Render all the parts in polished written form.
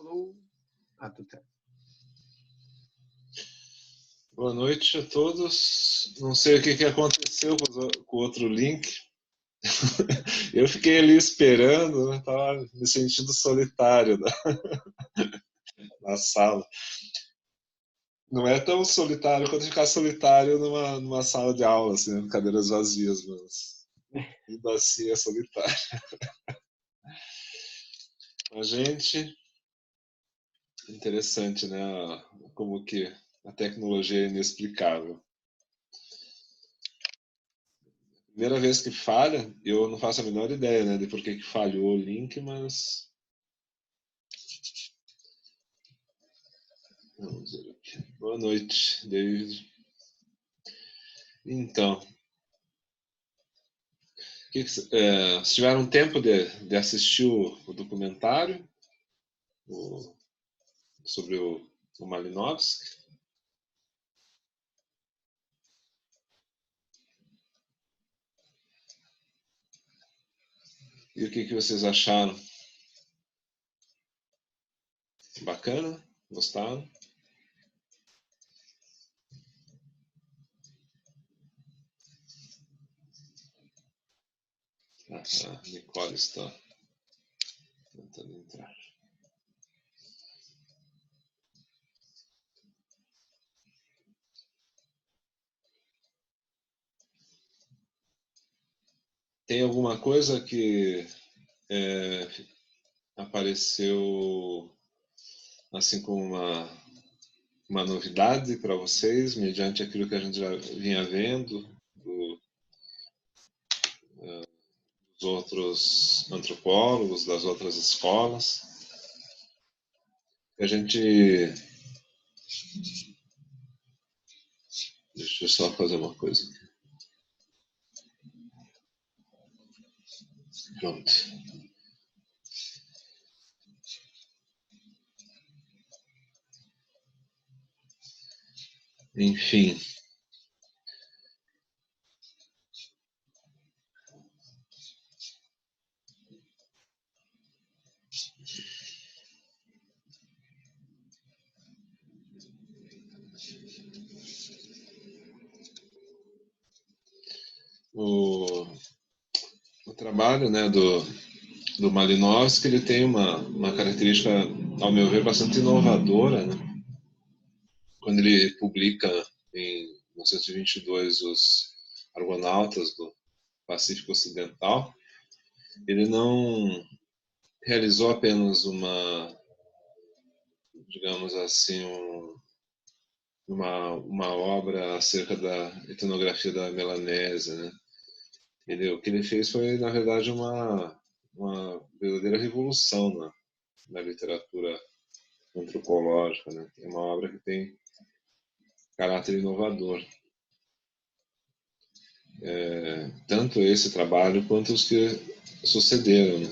Alô? Tudo certo. Boa noite a todos. Não sei o que aconteceu com o outro link. Eu fiquei ali esperando, estava me sentindo solitário na sala. Não é tão solitário quanto ficar solitário numa sala de aula, assim, cadeiras vazias, mas ainda assim é solitário. A gente, interessante, né? Como que a tecnologia é inexplicável. Primeira vez que falha, eu não faço a menor ideia, né, de por que falhou o link, mas vamos ver aqui. Boa noite, David. Então, se tiveram tempo de assistir o documentário sobre o Malinowski? E o que vocês acharam? Bacana? Gostaram? A Nicole está tentando entrar. Tem alguma coisa que apareceu assim como uma novidade para vocês, mediante aquilo que a gente já vinha vendo dos outros antropólogos, das outras escolas? A gente... Deixa eu só fazer uma coisa aqui. Pronto. Enfim. O trabalho, né, do Malinowski, ele tem uma característica, ao meu ver, bastante inovadora, né? Quando ele publica em 1922 os Argonautas do Pacífico Ocidental, ele não realizou apenas digamos assim, uma obra acerca da etnografia da Melanésia, né? O que ele fez foi, na verdade, uma verdadeira revolução na literatura antropológica, né? É uma obra que tem caráter inovador. Tanto esse trabalho quanto os que sucederam, né?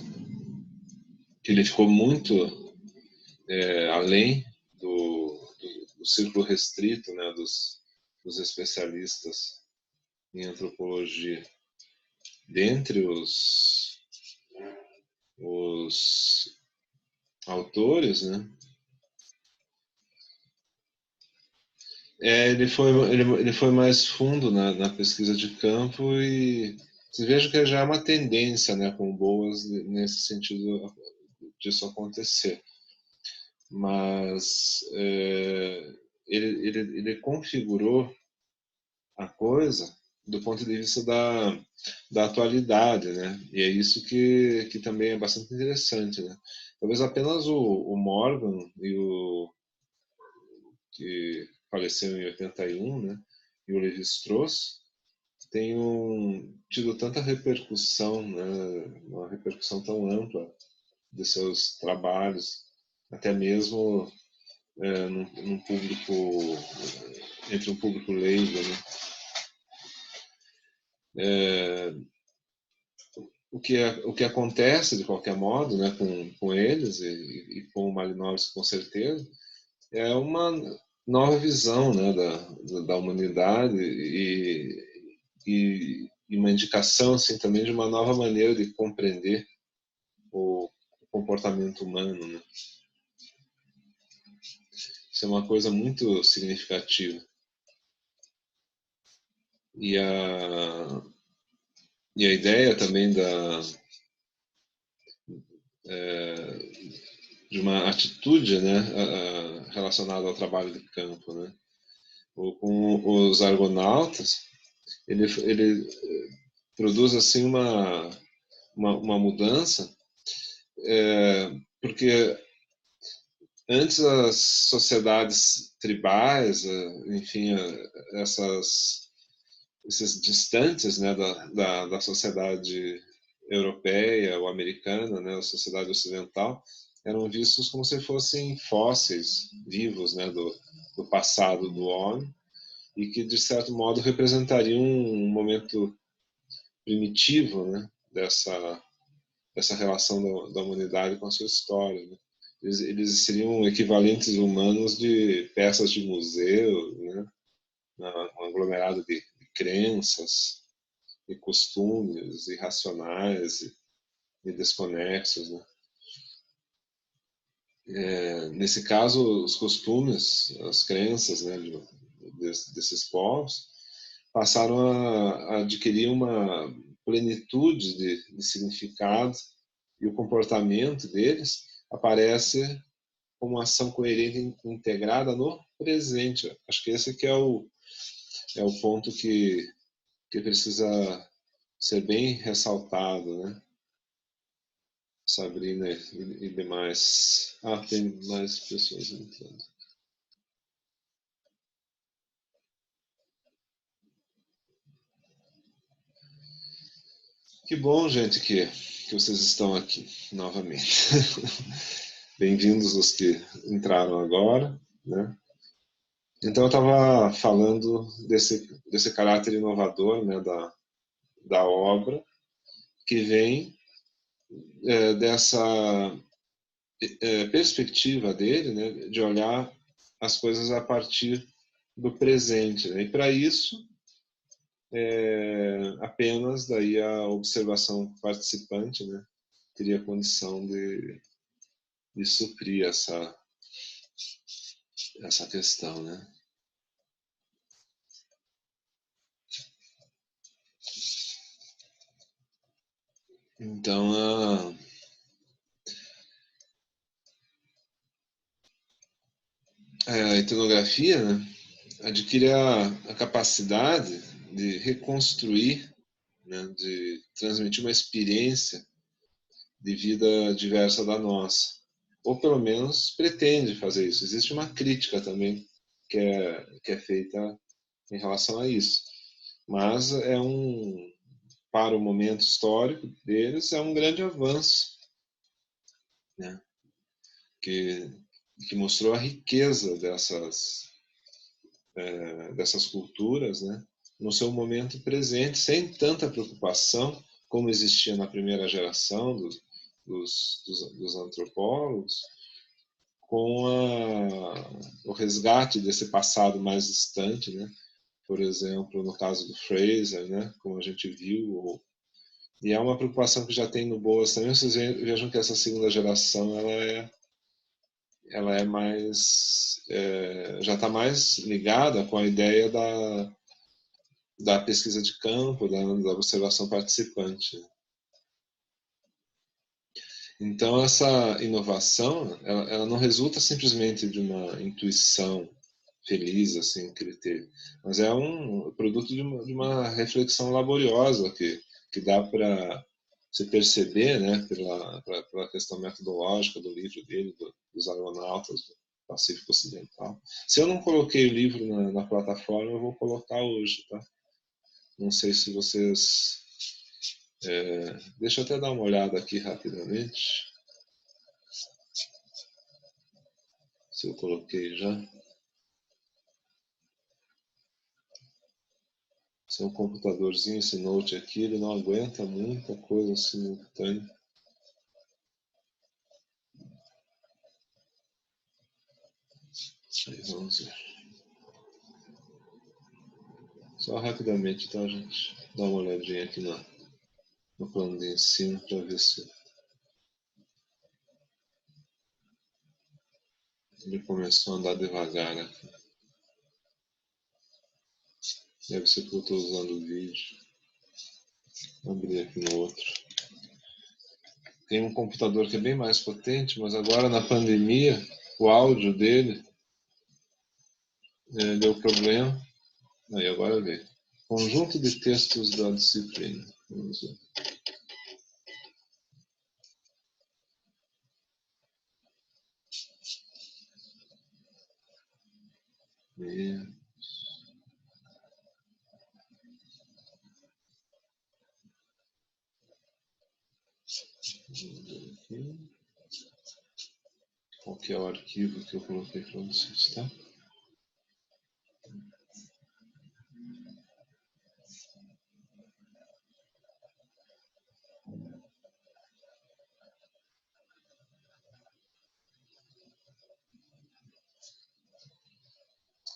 Ele ficou muito além do círculo restrito, né, dos especialistas em antropologia. Dentre os autores, né, ele foi mais fundo na pesquisa de campo, e se veja que já é uma tendência, né, com Boas nesse sentido disso acontecer. Mas ele configurou a coisa do ponto de vista da atualidade, né? E é isso que também é bastante interessante, né? Talvez apenas o Morgan que faleceu em 81, né? E o Lévi-Strauss tenham tido tanta repercussão, né? Uma repercussão tão ampla de seus trabalhos, até mesmo num público, entre um público leigo, né? O que acontece, de qualquer modo, né, com eles e com o Malinowski, com certeza, é uma nova visão, né, da humanidade e uma indicação, assim, também de uma nova maneira de compreender o comportamento humano, né? Isso é uma coisa muito significativa. E a ideia também de uma atitude, né, relacionada ao trabalho de campo, né? Com os argonautas, ele produz assim uma mudança, porque antes as sociedades tribais, enfim, esses distantes, né, da sociedade europeia ou americana, né, a sociedade ocidental, eram vistos como se fossem fósseis vivos, né, do passado do homem, e que de certo modo representariam um momento primitivo, né, dessa relação da humanidade com a sua história, né? Eles seriam equivalentes humanos de peças de museu, né, um aglomerado de crenças e costumes irracionais e desconexos, né? Nesse caso, os costumes, as crenças, né, desses povos passaram a adquirir uma plenitude de significado, e o comportamento deles aparece como uma ação coerente e integrada no presente. Acho que esse que é o ponto que precisa ser bem ressaltado, né? Sabrina e demais. Tem mais pessoas entrando. Que bom, gente, que vocês estão aqui novamente. Bem-vindos os que entraram agora, né? Então eu estava falando desse caráter inovador, né, da obra, que vem dessa perspectiva dele, né, de olhar as coisas a partir do presente, né? E para isso apenas daí a observação participante, né, teria condição de suprir essa questão, né? Então a etnografia, né, adquire a capacidade de reconstruir, né, de transmitir uma experiência de vida diversa da nossa, ou pelo menos pretende fazer isso. Existe uma crítica também que é feita em relação a isso, mas para o momento histórico deles é um grande avanço, né, que mostrou a riqueza dessas culturas, né, no seu momento presente, sem tanta preocupação como existia na primeira geração dos antropólogos, com o resgate desse passado mais distante, né? Por exemplo, no caso do Fraser, né? Como a gente viu, e é uma preocupação que já tem no Boas também. Vocês vejam que essa segunda geração ela é mais já está mais ligada com a ideia da pesquisa de campo, da observação participante. Então essa inovação ela não resulta simplesmente de uma intuição feliz assim que ele teve, mas é um produto de uma reflexão laboriosa que dá para se perceber, né, pela questão metodológica do livro dele, dos Argonautas do Pacífico Ocidental. Se eu não coloquei o livro na plataforma, eu vou colocar hoje, tá? Não sei se vocês deixa eu até dar uma olhada aqui rapidamente se eu coloquei já. Esse é um computadorzinho, esse note aqui, ele não aguenta muita coisa simultânea. Aí vamos ver. Só rapidamente, tá, gente? Dá uma olhadinha aqui no plano de ensino para ver se Ele começou a andar devagar, né? Deve ser que eu estou usando o vídeo. Vou abrir aqui no outro. Tem um computador que é bem mais potente, mas agora na pandemia o áudio dele deu problema. Aí agora vê. Conjunto de textos da disciplina. Vamos ver. Qual que é o arquivo que eu coloquei para vocês, tá?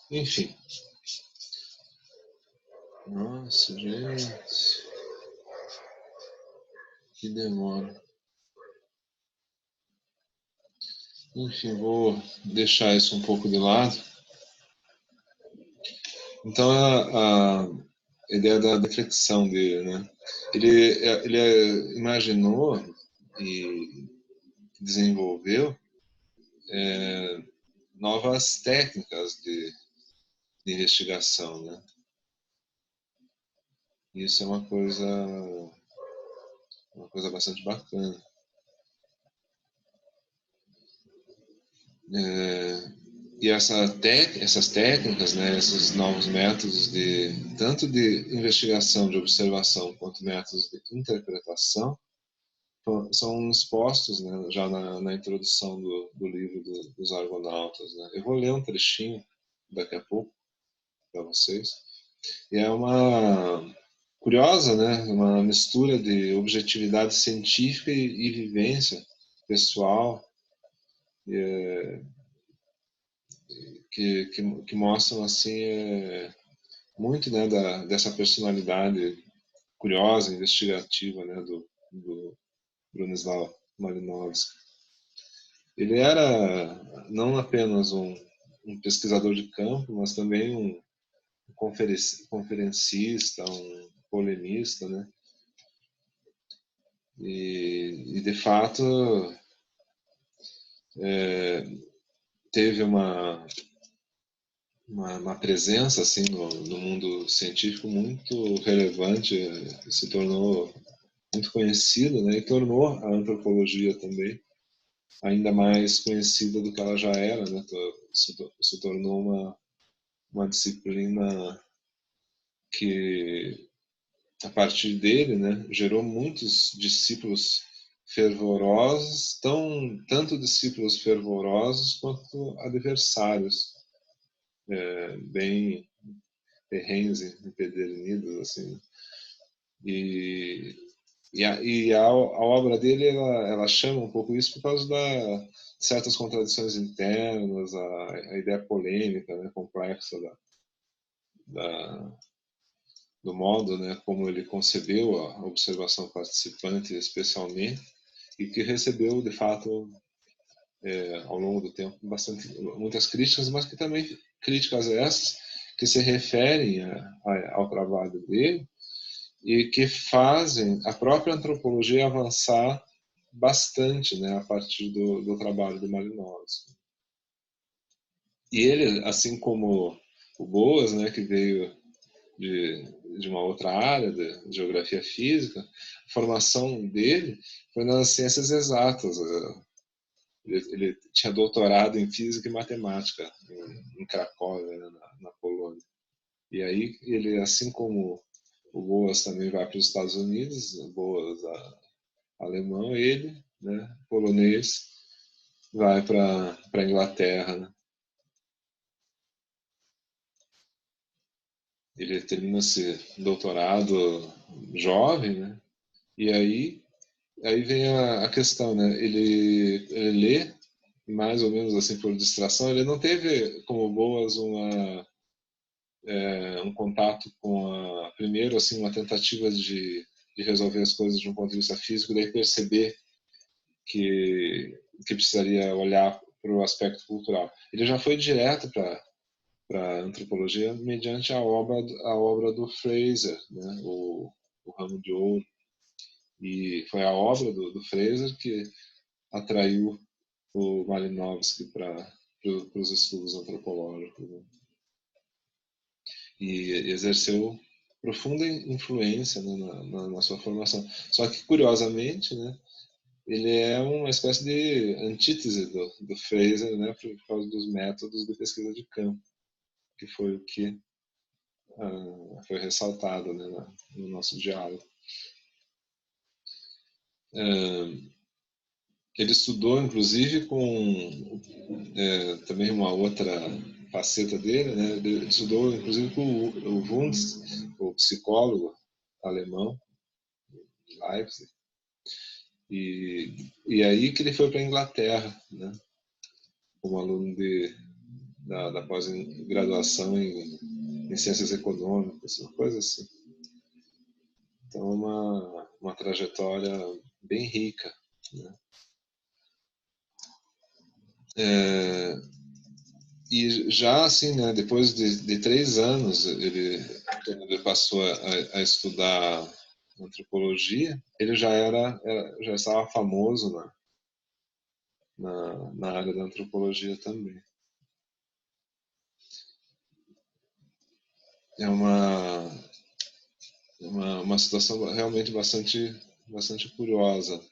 Enfim. Nossa, gente. Que demora. Enfim, vou deixar isso um pouco de lado. Então, a ideia da reflexão dele, né? Ele imaginou e desenvolveu novas técnicas de investigação, né? Isso é uma coisa bastante bacana. E essas técnicas, né, esses novos métodos tanto de investigação, de observação, quanto métodos de interpretação, são expostos, né, já na introdução do livro dos Argonautas, né? Eu vou ler um trechinho daqui a pouco para vocês. E é uma curiosa, né, uma mistura de objetividade científica e vivência pessoal, que mostram assim muito, né, dessa personalidade curiosa, investigativa, né, do Bronislaw Malinowski. Ele era não apenas um pesquisador de campo, mas também um conferencista, um polemista, né? E de fato teve uma presença assim no mundo científico muito relevante, se tornou muito conhecido, né? E tornou a antropologia também ainda mais conhecida do que ela já era, né? Se tornou uma disciplina que, a partir dele, né, gerou muitos discípulos fervorosos, tanto discípulos fervorosos quanto adversários, bem ferrenhos, empedernidos, assim. E a obra dele, ela chama um pouco isso por causa de certas contradições internas, a ideia polêmica, né, complexa do modo, né, como ele concebeu a observação participante, especialmente, e que recebeu, de fato, ao longo do tempo, muitas críticas, mas que também críticas essas que se referem ao trabalho dele e que fazem a própria antropologia avançar bastante, né, a partir do trabalho do Malinowski. E ele, assim como o Boas, né, que veio de uma outra área, de geografia física, a formação dele foi nas ciências exatas. Ele tinha doutorado em física e matemática em Cracóvia, né, na Polônia. E aí ele, assim como o Boas também vai para os Estados Unidos, o Boas alemão, ele, né, polonês, vai para a Inglaterra, né? Ele termina esse doutorado jovem, né? E aí vem a questão, né? Ele lê mais ou menos assim por distração. Ele não teve como Boas um contato com primeiro assim uma tentativa de resolver as coisas de um ponto de vista físico, daí perceber que precisaria olhar o aspecto cultural. Ele já foi direto para a antropologia mediante a obra do Fraser, né? O Ramo de Ouro. E foi a obra do Fraser que atraiu o Malinowski para os estudos antropológicos, né? E exerceu profunda influência, né, na sua formação. Só que, curiosamente, né, ele é uma espécie de antítese do Fraser, né, por causa dos métodos de pesquisa de campo, que foi o que foi ressaltado, né, no nosso diálogo. Ele estudou, inclusive, com também uma outra faceta dele, né? Ele estudou, inclusive, com o Wundt, o psicólogo alemão, de Leipzig, e aí que ele foi para a Inglaterra, né? Como aluno da pós-graduação em ciências econômicas, uma coisa assim. Então, uma trajetória bem rica, né? E já assim, né, depois de 3 anos, ele passou a estudar antropologia, ele já estava famoso na área da antropologia também. É uma situação realmente bastante curiosa.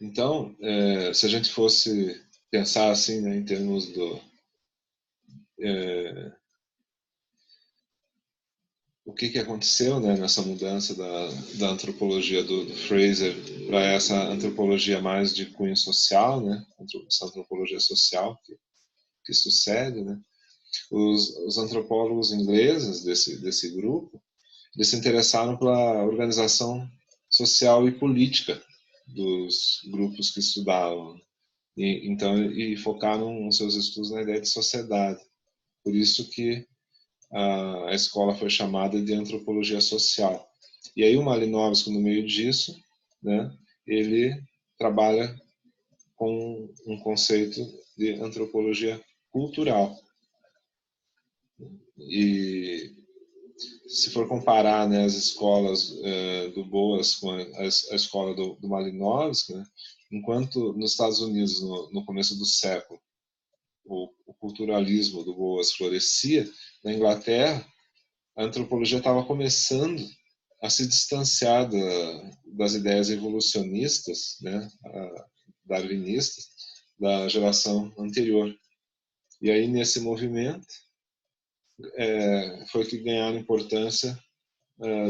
Então, se a gente fosse pensar assim, né, em termos o que aconteceu, né, nessa mudança da antropologia do Fraser para essa antropologia mais de cunho social, né, essa antropologia social que sucede, né? Os antropólogos ingleses desse grupo, eles se interessaram pela organização social e política dos grupos que estudavam. E focaram os seus estudos na ideia de sociedade. Por isso que a escola foi chamada de antropologia social. E aí o Malinowski, no meio disso, né, ele trabalha com um conceito de antropologia cultural. E se for comparar, né, as escolas do Boas com a escola do Malinowski, né, enquanto nos Estados Unidos, no começo do século, o culturalismo do Boas florescia, na Inglaterra, a antropologia estava começando a se distanciar das ideias evolucionistas, né, darwinistas, da geração anterior. E aí, nesse movimento, foi que ganharam importância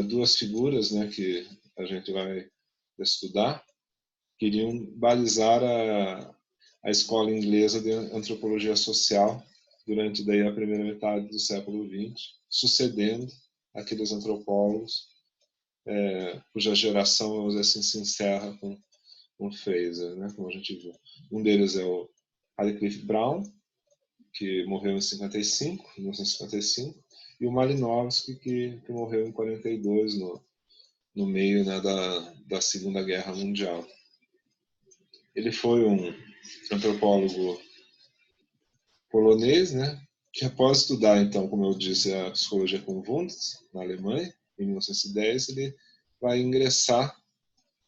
duas figuras, né, que a gente vai estudar, queriam balizar a escola inglesa de antropologia social durante daí a primeira metade do século XX, sucedendo aqueles antropólogos cuja geração, vamos dizer assim, se encerra com Fraser, né, como a gente viu. Um deles é o Radcliffe Brown, que morreu em 1955, e o Malinowski, que morreu em 42, no meio, né, da Segunda Guerra Mundial. Ele foi um antropólogo polonês, né, que após estudar, então, como eu disse, a psicologia com Wundt, na Alemanha, em 1910, ele vai ingressar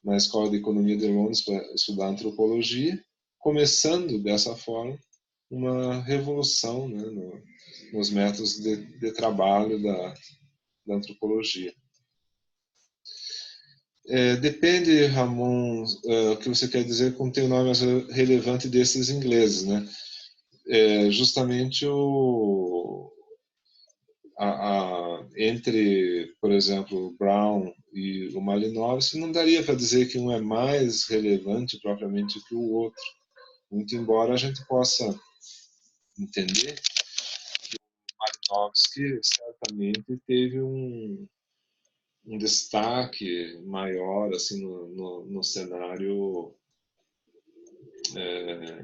na Escola de Economia de Londres para estudar antropologia, começando dessa forma uma revolução, né, nos métodos de trabalho da antropologia. Depende, Ramon, o que você quer dizer com ter o nome mais relevante desses ingleses, né? Justamente entre, por exemplo, Brown e o Malinowski, não daria para dizer que um é mais relevante propriamente que o outro, muito embora a gente possa entender que o Malinowski certamente teve um destaque maior assim no cenário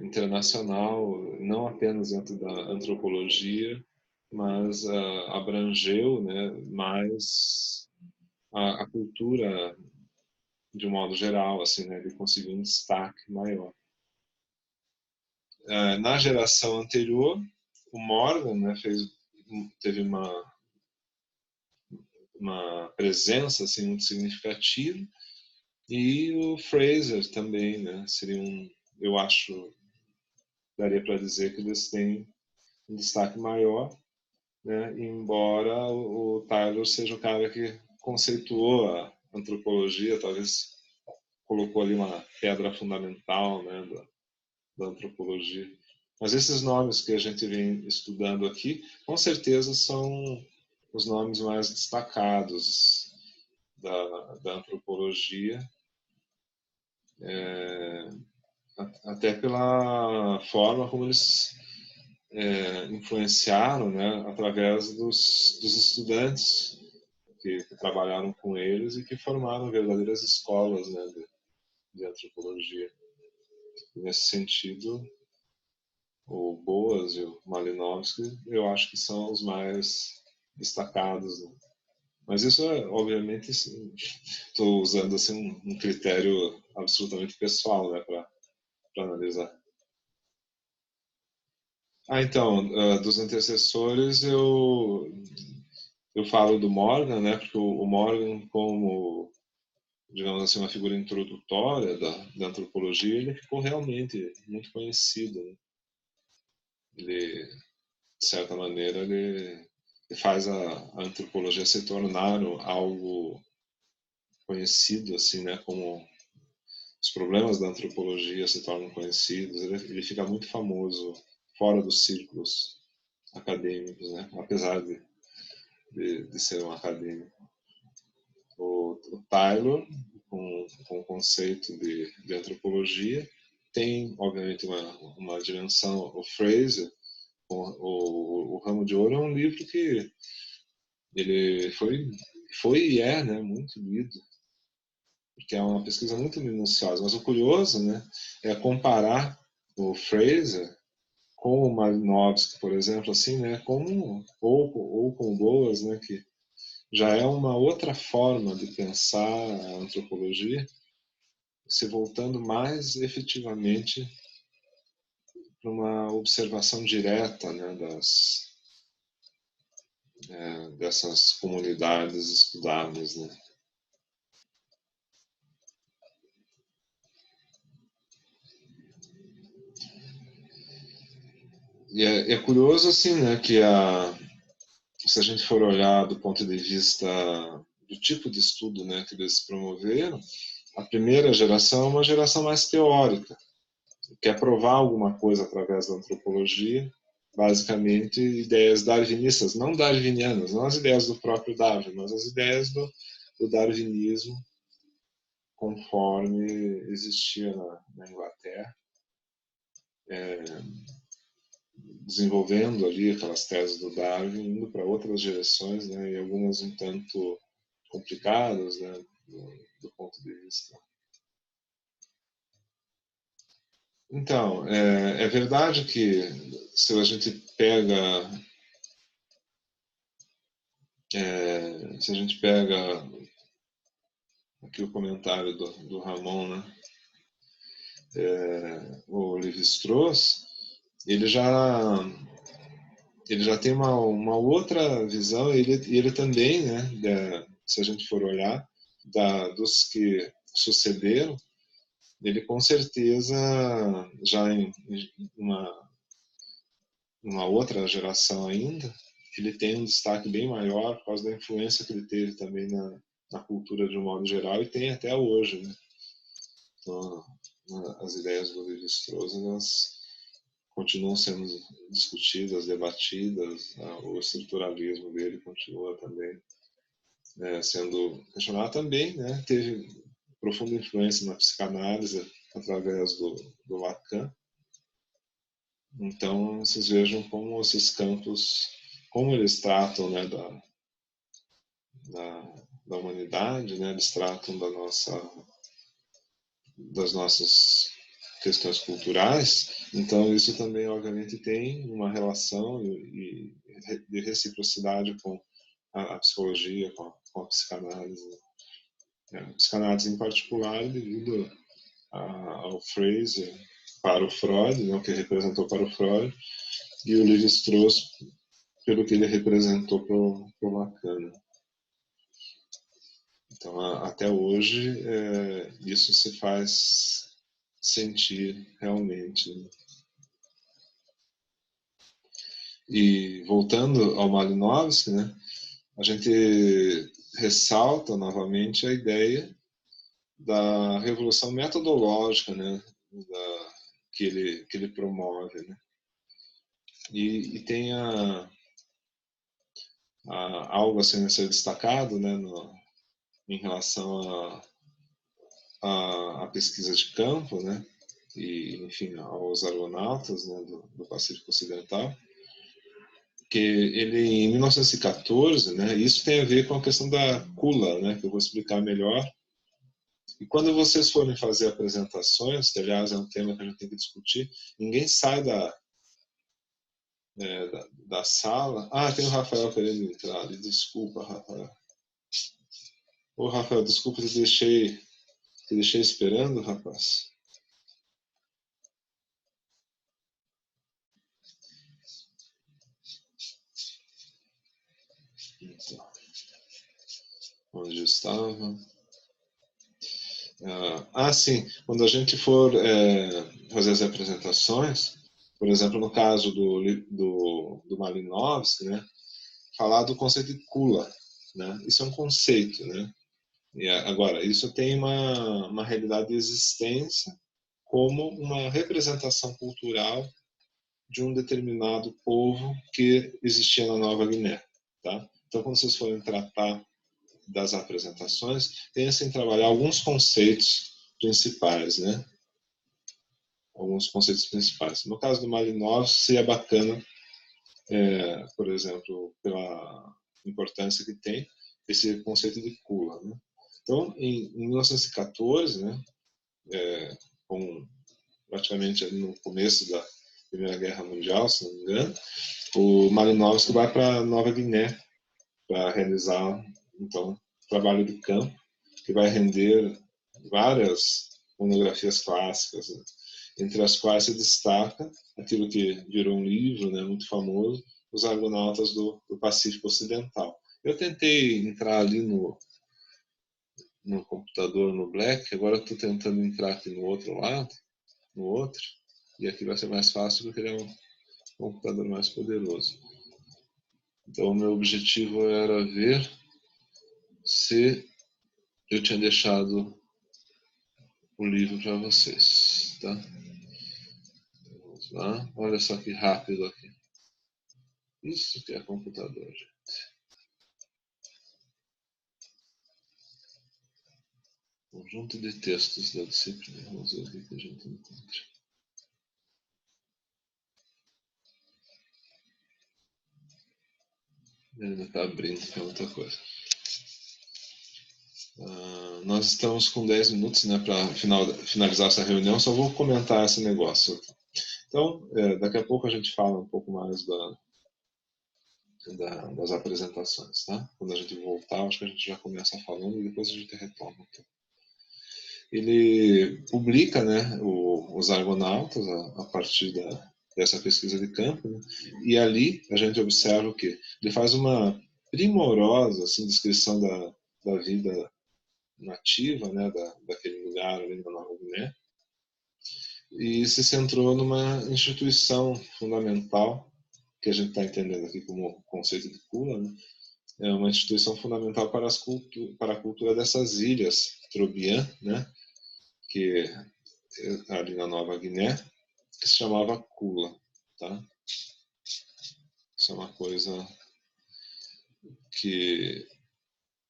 internacional, não apenas dentro da antropologia, mas abrangeu, né, mais a cultura de um modo geral, assim, né, ele conseguiu um destaque maior. na geração anterior, o Morgan, né, teve uma presença assim, muito significativa, e o Fraser também, né, seria eu acho, daria para dizer que eles têm um destaque maior, né, embora o Taylor seja o cara que conceituou a antropologia, talvez colocou ali uma pedra fundamental, né, da antropologia. Mas esses nomes que a gente vem estudando aqui, com certeza são os nomes mais destacados da antropologia, até pela forma como eles influenciaram, né, através dos estudantes que trabalharam com eles e que formaram verdadeiras escolas, né, de antropologia. E nesse sentido, o Boas e o Malinowski, eu acho que são os mais destacados, né? Mas isso obviamente, estou usando assim, um critério absolutamente pessoal, né, para analisar. Então, dos antecessores, eu falo do Morgan, né, porque o Morgan, como, digamos assim, uma figura introdutória da antropologia, ele ficou realmente muito conhecido, né? Ele, de certa maneira, ele faz a antropologia se tornar algo conhecido, assim, né, como os problemas da antropologia se tornam conhecidos, ele fica muito famoso fora dos círculos acadêmicos, né, apesar de ser um acadêmico. O Taylor, com o conceito de antropologia, tem, obviamente, uma dimensão. O Fraser, o Ramo de Ouro, é um livro que ele foi e é, né, muito lido, porque é uma pesquisa muito minuciosa. Mas o curioso, né, é comparar o Fraser com o Malinowski, por exemplo, assim, né, ou com o Boas, né, que já é uma outra forma de pensar a antropologia, se voltando mais efetivamente para uma observação direta, né, dessas comunidades estudadas, né. E é curioso assim, né, que se a gente for olhar do ponto de vista do tipo de estudo, né, que eles promoveram, a primeira geração é uma geração mais teórica, quer provar alguma coisa através da antropologia, basicamente ideias darwinistas, não darwinianas, não as ideias do próprio Darwin, mas as ideias do darwinismo conforme existia na Inglaterra, desenvolvendo ali aquelas teses do Darwin, indo para outras direções, né, e algumas um tanto complicadas, né, do ponto de vista. Então, é verdade que se a gente pega aqui o comentário do Ramon, né, o Lévi-Strauss, ele já tem uma outra visão, e ele também, né, se a gente for olhar, dos que sucederam, ele com certeza, já em uma outra geração ainda, ele tem um destaque bem maior por causa da influência que ele teve também na cultura de um modo geral, e tem até hoje, né? Então, as ideias do Lévi-Strauss, elas continuam sendo discutidas, debatidas, o estruturalismo dele continua também sendo questionado também, né? Teve profunda influência na psicanálise através do Lacan. Então, vocês vejam como esses campos, como eles tratam, né, da humanidade, né, eles tratam das nossas questões culturais. Então, isso também, obviamente, tem uma relação de reciprocidade com a psicologia, com a psicanálise. A psicanálise, em particular, devido ao Fraser, para o Freud, né, o que representou para o Freud, e o Lévi-Strauss pelo que ele representou para o Lacan. Então, até hoje, isso se faz sentir realmente. E voltando ao Malinowski, né, a gente ressalta novamente a ideia da revolução metodológica, né, que ele promove, né? E tem algo assim a ser destacado, né, em relação à pesquisa de campo, né, e enfim aos argonautas, né, do Pacífico Ocidental, que ele em 1914, né, isso tem a ver com a questão da Kula, né, que eu vou explicar melhor. E quando vocês forem fazer apresentações, que aliás é um tema que a gente tem que discutir, ninguém sai da sala. Ah, tem o Rafael querendo entrar ali. Desculpa, Rafael. Ô, Rafael, desculpa, te deixei esperando, rapaz. Então, onde eu estava? Sim. Quando a gente for fazer as apresentações, por exemplo, no caso do Malinowski, né, falar do conceito de Kula, né? Isso é um conceito, né? E agora, isso tem uma realidade de existência como uma representação cultural de um determinado povo que existia na Nova Guiné, tá? Então, quando vocês forem tratar das apresentações, pensem em trabalhar alguns conceitos principais, né? Alguns conceitos principais. No caso do Malinowski, seria bacana, por exemplo, pela importância que tem esse conceito de Kula, né? Então, em 1914, né, praticamente no começo da Primeira Guerra Mundial, se não me engano, o Malinowski vai para Nova Guiné para realizar, então, trabalho de campo, que vai render várias monografias clássicas, né? Entre as quais se destaca aquilo que virou um livro, né, muito famoso, Os Argonautas do Pacífico Ocidental. Eu tentei entrar ali no computador, no Black, agora estou tentando entrar aqui no outro lado, e aqui vai ser mais fácil porque ele é um computador mais poderoso. Então, o meu objetivo era ver se eu tinha deixado o livro para vocês, tá? Vamos lá, olha só que rápido aqui. Isso que é computador, gente. Conjunto de textos da disciplina. Vamos ver o que a gente encontra. Ele ainda está abrindo, que é outra coisa. Nós estamos com 10 minutos, né, para finalizar essa reunião. Só vou comentar esse negócio aqui. Então, daqui a pouco a gente fala um pouco mais das apresentações, tá? Quando a gente voltar, acho que a gente já começa falando e depois a gente retoma. Ele publica, né, os Argonautas a partir dessa pesquisa de campo, né? E ali a gente observa o quê? Ele faz uma primorosa assim, descrição da vida nativa, né, daquele lugar ali na Nova Guiné, e se centrou numa instituição fundamental que a gente está entendendo aqui como conceito de Kula, né? É uma instituição fundamental para a cultura dessas ilhas, Trobriand, né? Que ali na Nova Guiné, que se chamava Kula, tá? Isso é uma coisa que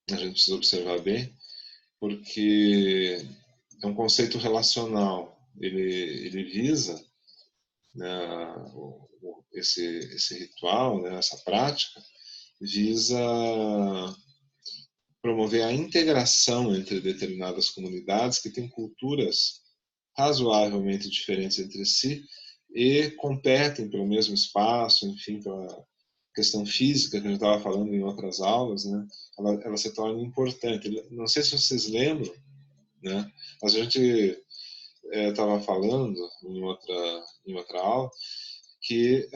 a gente precisa observar bem, porque é um conceito relacional. Ele visa, né, esse ritual, né, essa prática, visa promover a integração entre determinadas comunidades que têm culturas razoavelmente diferentes entre si e competem pelo mesmo espaço, enfim, pela questão física que a gente estava falando em outras aulas, né? Ela se torna importante. Não sei se vocês lembram, né? Mas a gente estava falando em outra aula, que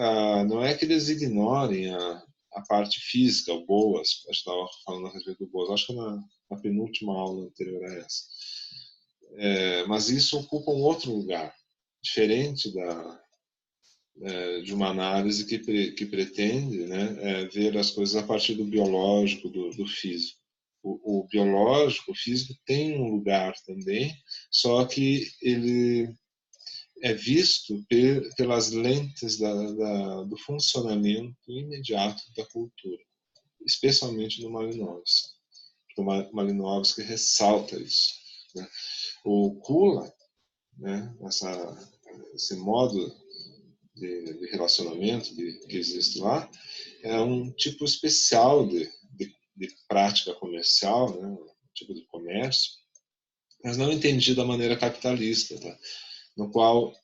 não é que eles ignorem a parte física, o Boas, a gente estava falando a respeito do Boas, acho que na penúltima aula anterior a essa. Mas isso ocupa um outro lugar, diferente de uma análise que pretende, né, ver as coisas a partir do biológico, do físico. O biológico, o físico tem um lugar também, só que ele é visto pelas lentes do funcionamento imediato da cultura, especialmente no Malinowski. O Malinowski ressalta isso, né? O Kula, né, esse modo de relacionamento que existe lá, é um tipo especial de prática comercial, né, um tipo de comércio, mas não entendido da maneira capitalista, tá? No qual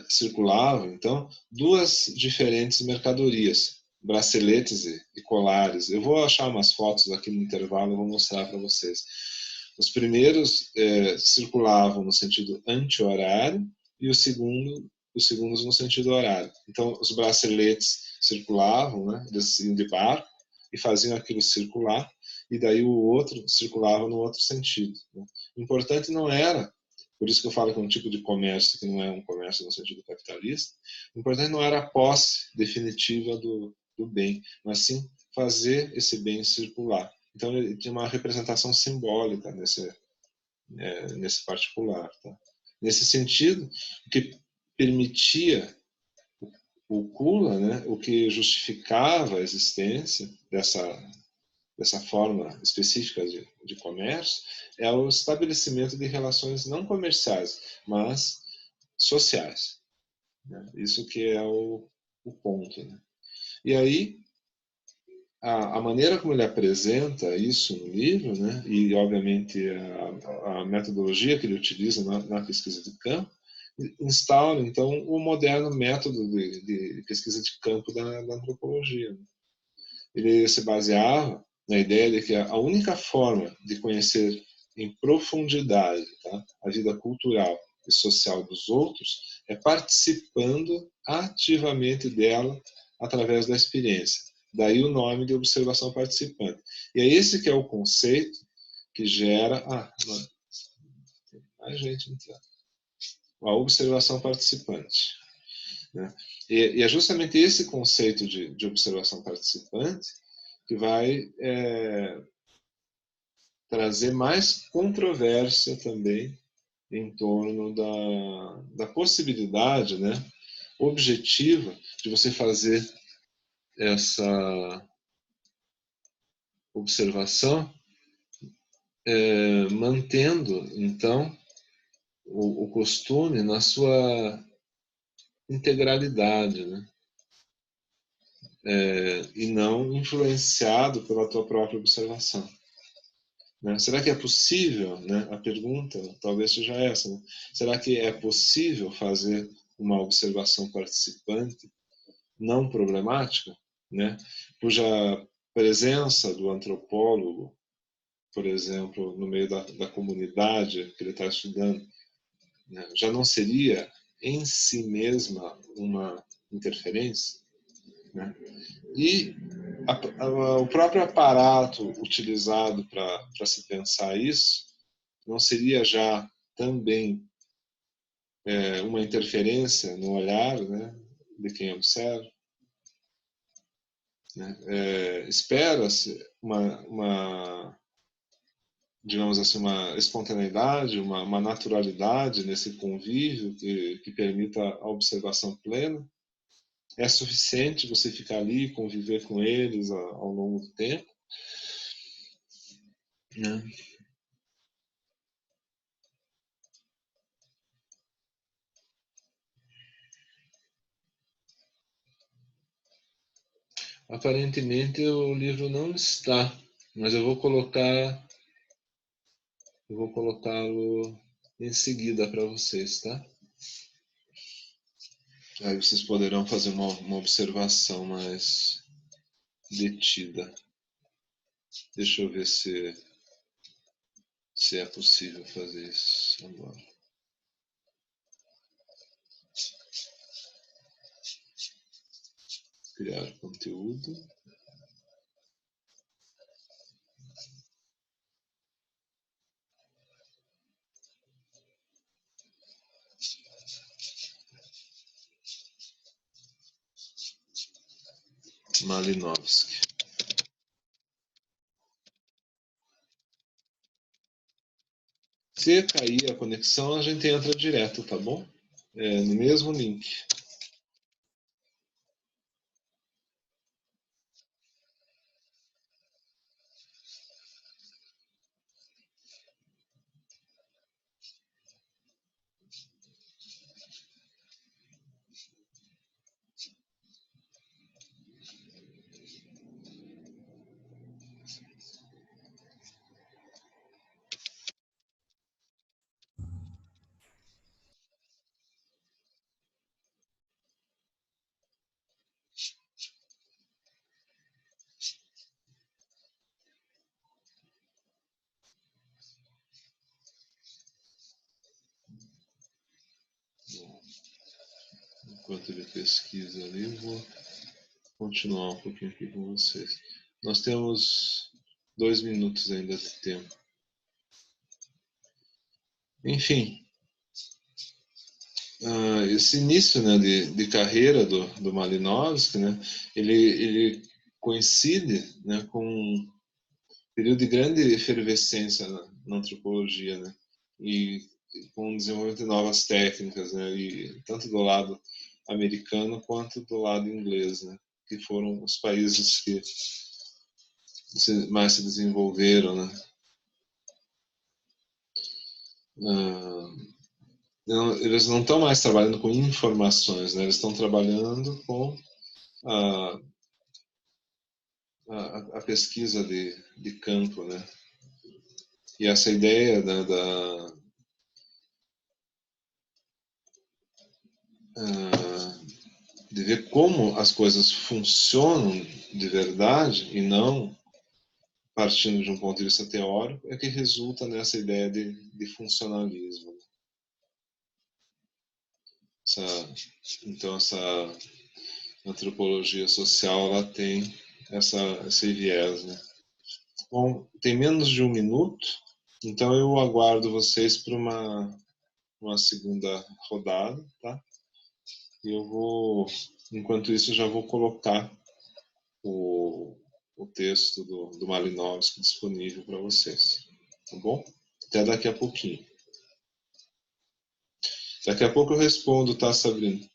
circulavam, então, duas diferentes mercadorias, braceletes e colares. Eu vou achar umas fotos aqui no intervalo e vou mostrar para vocês. Os primeiros circulavam no sentido anti-horário e os segundos no sentido horário. Então, os braceletes circulavam, né? Eles iam de barco e faziam aquilo circular, e daí o outro circulava no outro sentido, né? O importante não era, por isso que eu falo que é um tipo de comércio que não é um comércio no sentido capitalista, o importante não era a posse definitiva do bem, mas sim fazer esse bem circular. Então ele tinha uma representação simbólica nesse particular. Tá? Nesse sentido, o que permitia o Kula, né, o que justificava a existência dessa forma específica de comércio, é o estabelecimento de relações não comerciais, mas sociais. Né? Isso que é o ponto. Né? E aí, a maneira como ele apresenta isso no livro, né, e obviamente a metodologia que ele utiliza na pesquisa de campo, instaura então o moderno método de pesquisa de campo da antropologia. Ele se baseava na ideia de que a única forma de conhecer em profundidade, tá, a vida cultural e social dos outros é participando ativamente dela através da experiência. Daí o nome de observação participante. E é esse que é o conceito que gera a gente entrar. A observação participante. Né? E é justamente esse conceito de observação participante que vai trazer mais controvérsia também em torno da possibilidade, né, objetiva de você fazer essa observação mantendo, então, o costume na sua integralidade, né? E não influenciado pela tua própria observação. Né? Será que é possível, né? A pergunta talvez seja essa, né? Será que é possível fazer uma observação participante não problemática, né? Cuja presença do antropólogo, por exemplo, no meio da comunidade que ele está estudando, né? Já não seria em si mesma uma interferência, né? E o próprio aparato utilizado para se pensar isso não seria já também uma interferência no olhar, né, de quem observa? Né? Espera-se digamos assim, uma espontaneidade, uma naturalidade nesse convívio que permita a observação plena. É suficiente você ficar ali e conviver com eles ao longo do tempo? Né? Aparentemente o livro não está, mas eu vou colocá-lo em seguida para vocês, tá? Aí vocês poderão fazer uma observação mais detida. Deixa eu ver se é possível fazer isso agora. Criar conteúdo. Malinowski. Se cair a conexão, a gente entra direto, tá bom? No mesmo link. Enquanto ele pesquisa ali, vou continuar um pouquinho aqui com vocês. Nós temos 2 minutos ainda de tempo. Enfim, esse início, né, de carreira do Malinowski, né, ele coincide, né, com um período de grande efervescência na antropologia, né, e com o desenvolvimento de novas técnicas, né, e tanto do lado americano quanto do lado inglês, né, que foram os países que mais se desenvolveram, né. Eles não estão mais trabalhando com informações, né, eles estão trabalhando com a pesquisa de campo, né, e essa ideia de ver como as coisas funcionam de verdade e não partindo de um ponto de vista teórico, é que resulta nessa ideia de funcionalismo. Então, essa antropologia social, ela tem esse viés, né? Bom, tem menos de 1 minuto, então eu aguardo vocês para uma segunda rodada, tá? E eu vou, enquanto isso, já vou colocar o texto do Malinowski disponível para vocês, tá bom? Até daqui a pouquinho. Daqui a pouco eu respondo, tá, Sabrina?